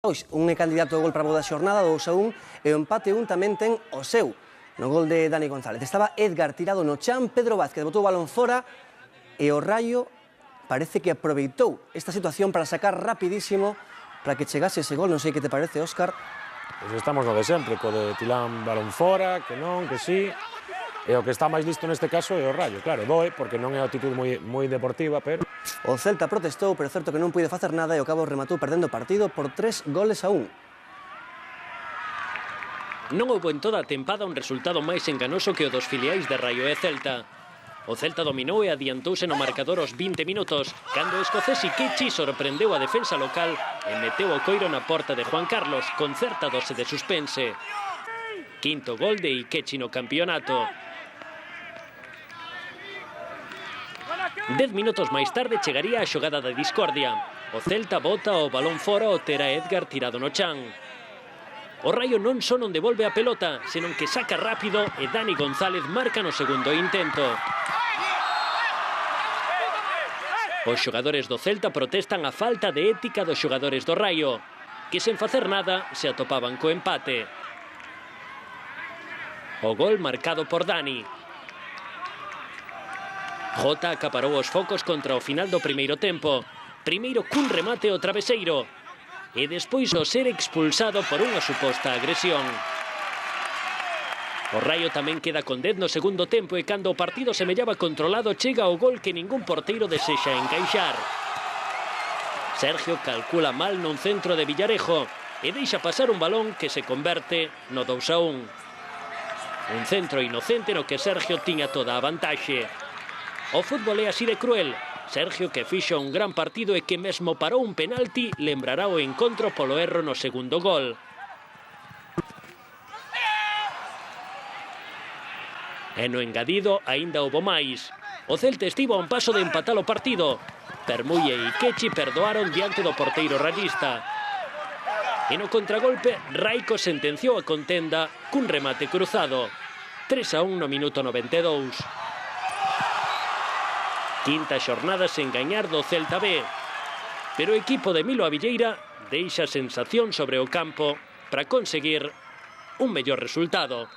Hoxe, un é candidato ao gol para a boa da xornada, 2-1, e o empate 1 tamén ten o seu, no gol de Dani González. Estaba Edgar tirado no chan, Pedro Vázquez botou o balón fora, e o Raio parece que aproveitou esta situación para sacar rapidísimo para que chegase ese gol. Non sei que te parece, Óscar. Pois estamos no de sempre, co de Tilán balón fora, que non, que sí. E o que está máis listo neste caso é o Rayo, claro, doe, porque non é a actitud moi deportiva, pero... O Celta protestou, pero é certo que non puide facer nada e ao cabo rematou perdendo o partido por 3-1. Non houbo en toda a tempada un resultado máis enganoso que o dos filiais de Raio e Celta. O Celta dominou e adiantouse no marcador aos 20 minutos, cando o escocés Ikechi sorprendeu a defensa local e meteu o coiro na porta de Juan Carlos, con certa dose de suspense. Quinto gol de Ikechi no campeonato. 10 minutos máis tarde chegaría a xogada da discordia. O Celta bota o balón fora ao ter a Edgar tirado no chan. O Raio non só non devolve a pelota, senón que saca rápido e Dani González marca no segundo intento. Os xogadores do Celta protestan a falta de ética dos xogadores do Raio, que sen facer nada se atopaban co empate. O gol marcado por Dani. Jota acaparou os focos contra o final do primeiro tempo. Primeiro cun remate ao traveseiro e despois o ser expulsado por unha suposta agresión. O Raio tamén queda con 10 no segundo tempo e cando o partido semellaba controlado chega o gol que ningún porteiro desexa encaixar. Sergio calcula mal nun centro de Villarejo e deixa pasar un balón que se converte no 2-1. Un centro inocente no que Sergio tiña toda a vantaxe. O fútbol é así de cruel. Sergio, que fixo un gran partido e que mesmo parou un penalti, lembrará o encontro polo erro no segundo gol. E no engadido aínda houbo máis. O Celta estivo a un paso de empatar o partido. Permuy e Ikechi perdoaron diante do porteiro rayista. E no contragolpe, Raico sentenciou a contenda cun remate cruzado. 3-1 no minuto 92. Quinta xornada sen gañar do Celta B, pero o equipo de Milo Abilleira deixa sensación sobre o campo para conseguir un mellor resultado.